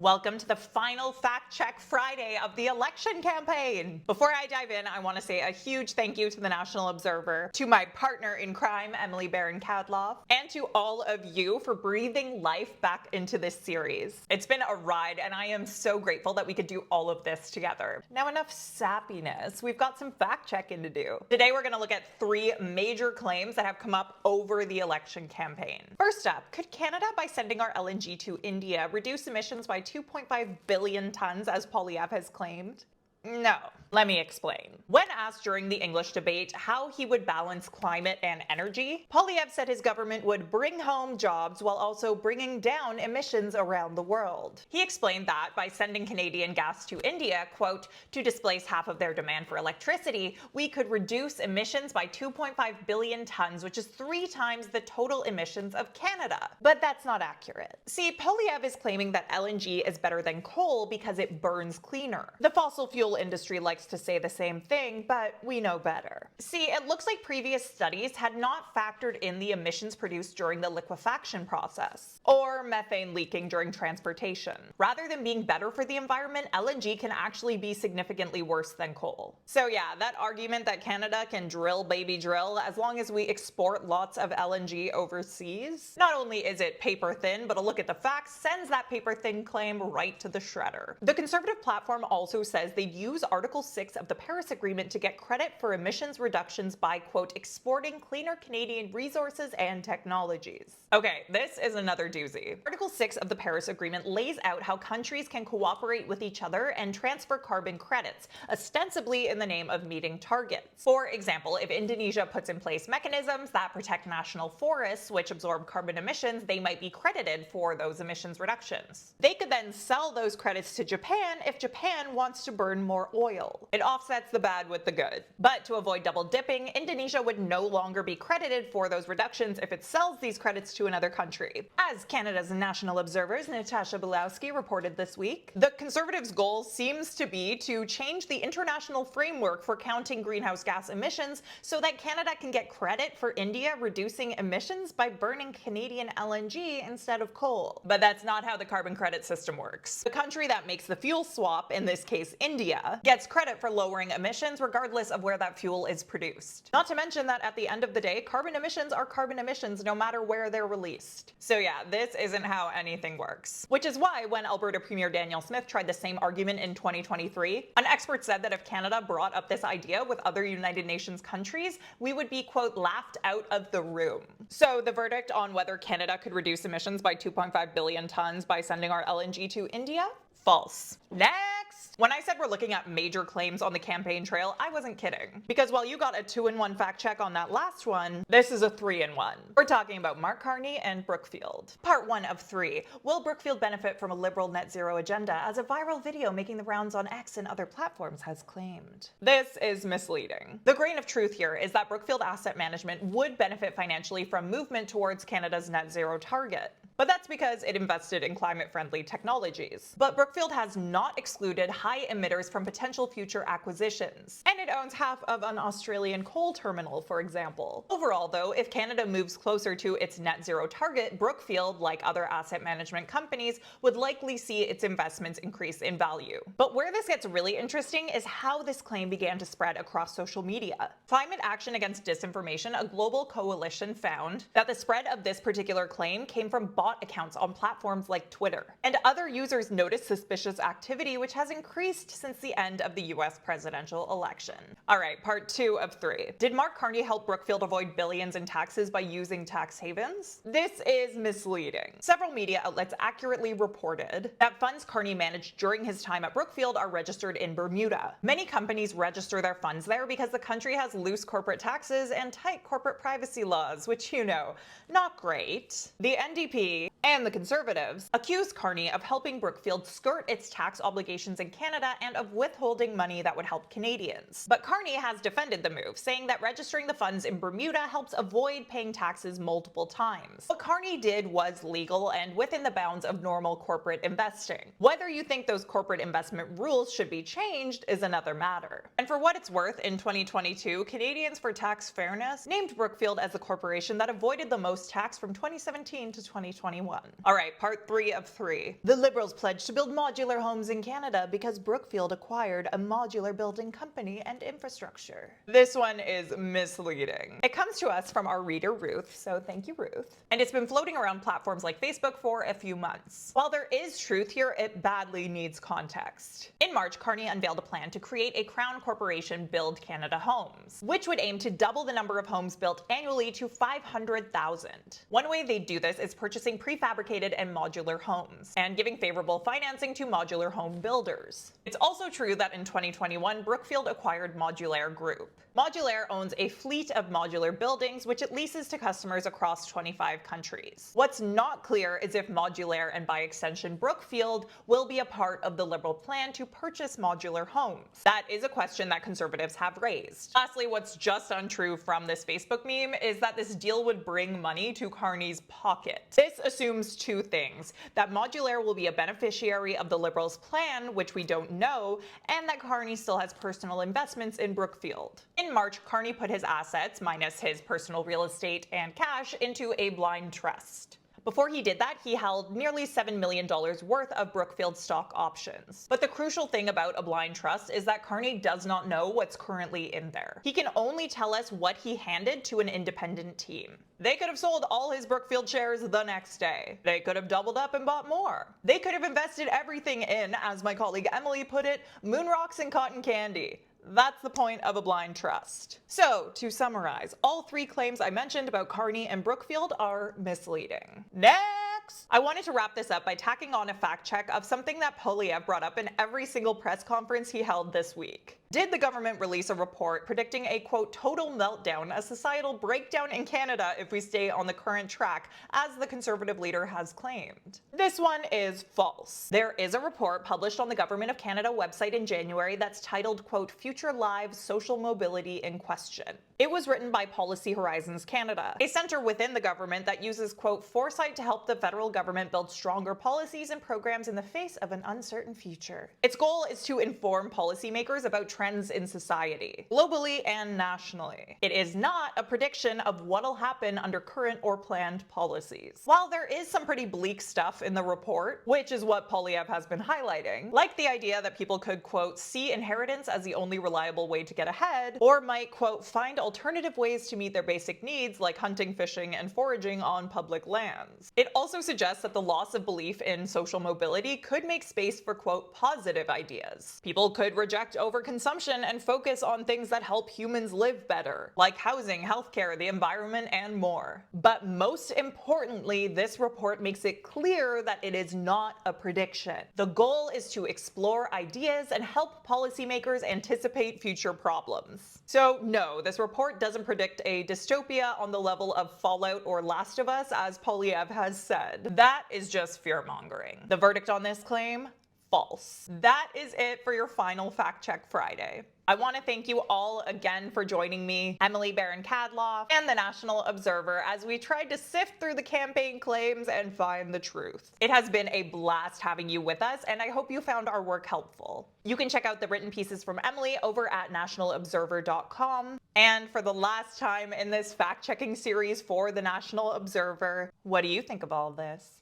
Welcome to the final Fact Check Friday of the election campaign. Before I dive in, I want to say a huge thank you to the National Observer, to my partner in crime, Emily Baron Cadloff, and to all of you for breathing life back into this series. It's been a ride, and I am so grateful that we could do all of this together. Now, enough sappiness. We've got some fact checking to do. Today, we're going to look at three major claims that have come up over the election campaign. First up, could Canada, by sending our LNG to India, reduce emissions by 2.5 billion tons, as Polyab has claimed? No. Let me explain. When asked during the English debate how he would balance climate and energy, Polyab said his government would bring home jobs while also bringing down emissions around the world. He explained that by sending Canadian gas to India, quote, to displace half of their demand for electricity, we could reduce emissions by 2.5 billion tons, which is 3 times the total emissions of Canada. But that's not accurate. See, Polyab is claiming that LNG is better than coal because it burns cleaner. The fossil fuel industry likes to say the same thing, but we know better. See, it looks like previous studies had not factored in the emissions produced during the liquefaction process, or methane leaking during transportation. Rather than being better for the environment, LNG can actually be significantly worse than coal. So yeah, that argument that Canada can drill baby drill as long as we export lots of LNG overseas, not only is it paper thin, but a look at the facts sends that paper thin claim right to the shredder. The Conservative platform also says they'd use Article 6 of the Paris Agreement to get credit for emissions reductions by, quote, exporting cleaner Canadian resources and technologies. Okay, this is another doozy. Article 6 of the Paris Agreement lays out how countries can cooperate with each other and transfer carbon credits, ostensibly in the name of meeting targets. For example, if Indonesia puts in place mechanisms that protect national forests, which absorb carbon emissions, they might be credited for those emissions reductions. They could then sell those credits to Japan if Japan wants to burn more oil. It offsets the bad with the good. But to avoid double dipping, Indonesia would no longer be credited for those reductions if it sells these credits to another country. As Canada's National Observer's Natasha Belowski reported this week, the Conservatives' goal seems to be to change the international framework for counting greenhouse gas emissions so that Canada can get credit for India reducing emissions by burning Canadian LNG instead of coal. But that's not how the carbon credit system works. The country that makes the fuel swap, in this case India, gets credit for lowering emissions regardless of where that fuel is produced. Not to mention that at the end of the day, carbon emissions are carbon emissions no matter where they're released. So yeah, this isn't how anything works. Which is why when Alberta Premier Danielle Smith tried the same argument in 2023, an expert said that if Canada brought up this idea with other United Nations countries, we would be, quote, laughed out of the room. So the verdict on whether Canada could reduce emissions by 2.5 billion tons by sending our LNG to India? False. Next! When I said we're looking at major claims on the campaign trail, I wasn't kidding. Because while you got a 2-in-1 fact check on that last one, this is a 3-in-1. We're talking about Mark Carney and Brookfield. Part 1 of 3. Will Brookfield benefit from a liberal net zero agenda, as a viral video making the rounds on X and other platforms has claimed? This is misleading. The grain of truth here is that Brookfield Asset Management would benefit financially from movement towards Canada's net zero target. But that's because it invested in climate-friendly technologies. But Brookfield has not excluded high emitters from potential future acquisitions. And it owns half of an Australian coal terminal, for example. Overall, though, if Canada moves closer to its net zero target, Brookfield, like other asset management companies, would likely see its investments increase in value. But where this gets really interesting is how this claim began to spread across social media. Climate Action Against Disinformation, a global coalition, found that the spread of this particular claim came from bot accounts on platforms like Twitter. And other users noticed suspicious activity, which has increased since the end of the US presidential election. Alright, part 2 of 3. Did Mark Carney help Brookfield avoid billions in taxes by using tax havens? This is misleading. Several media outlets accurately reported that funds Carney managed during his time at Brookfield are registered in Bermuda. Many companies register their funds there because the country has loose corporate taxes and tight corporate privacy laws, which, you know, not great. The NDP and the Conservatives accused Carney of helping Brookfield skirt its tax obligations in Canada and of withholding money that would help Canadians. But Carney has defended the move, saying that registering the funds in Bermuda helps avoid paying taxes multiple times. What Carney did was legal and within the bounds of normal corporate investing. Whether you think those corporate investment rules should be changed is another matter. And for what it's worth, in 2022, Canadians for Tax Fairness named Brookfield as the corporation that avoided the most tax from 2017 to 2020. 2021. All right, part 3 of 3. The Liberals pledged to build modular homes in Canada because Brookfield acquired a modular building company and infrastructure. This one is misleading. It comes to us from our reader Ruth, so thank you Ruth. And it's been floating around platforms like Facebook for a few months. While there is truth here, it badly needs context. In March, Carney unveiled a plan to create a Crown Corporation Build Canada Homes, which would aim to double the number of homes built annually to 500,000. One way they do this is purchasing prefabricated and modular homes, and giving favorable financing to modular home builders. It's also true that in 2021, Brookfield acquired Modulaire Group. Modulaire owns a fleet of modular buildings which it leases to customers across 25 countries. What's not clear is if Modulaire and by extension Brookfield will be a part of the Liberal plan to purchase modular homes. That is a question that Conservatives have raised. Lastly, what's just untrue from this Facebook meme is that this deal would bring money to Carney's pocket. This assumes two things: that Modulaire will be a beneficiary of the Liberals' plan, which we don't know, and that Carney still has personal investments in Brookfield. In March, Carney put his assets, minus his personal real estate and cash, into a blind trust. Before he did that, he held nearly $7 million worth of Brookfield stock options. But the crucial thing about a blind trust is that Carney does not know what's currently in there. He can only tell us what he handed to an independent team. They could have sold all his Brookfield shares the next day. They could have doubled up and bought more. They could have invested everything in, as my colleague Emily put it, moon rocks and cotton candy. That's the point of a blind trust. So, to summarize, all 3 claims I mentioned about Carney and Brookfield are misleading. Next! I wanted to wrap this up by tacking on a fact check of something that Poilievre brought up in every single press conference he held this week. Did the government release a report predicting a, quote, total meltdown, a societal breakdown in Canada if we stay on the current track, as the Conservative leader has claimed? This one is false. There is a report published on the Government of Canada website in January that's titled, quote, Future Lives, Social Mobility in Question. It was written by Policy Horizons Canada, a center within the government that uses, quote, foresight to help the federal government build stronger policies and programs in the face of an uncertain future. Its goal is to inform policymakers about trends in society, globally and nationally. It is not a prediction of what'll happen under current or planned policies. While there is some pretty bleak stuff in the report, which is what Polyab has been highlighting, like the idea that people could, quote, see inheritance as the only reliable way to get ahead, or might, quote, find alternative ways to meet their basic needs like hunting, fishing, and foraging on public lands. It also suggests that the loss of belief in social mobility could make space for, quote, positive ideas. People could reject overconsumption and focus on things that help humans live better, like housing, healthcare, the environment, and more. But most importantly, this report makes it clear that it is not a prediction. The goal is to explore ideas and help policymakers anticipate future problems. So no, this report doesn't predict a dystopia on the level of Fallout or Last of Us, as Poilievre has said. That is just fear-mongering. The verdict on this claim? False. That is it for your final Fact Check Friday. I want to thank you all again for joining me, Emily Baron Cadloff, and the National Observer as we tried to sift through the campaign claims and find the truth. It has been a blast having you with us, and I hope you found our work helpful. You can check out the written pieces from Emily over at nationalobserver.com. And for the last time in this fact-checking series for the National Observer, what do you think of all this?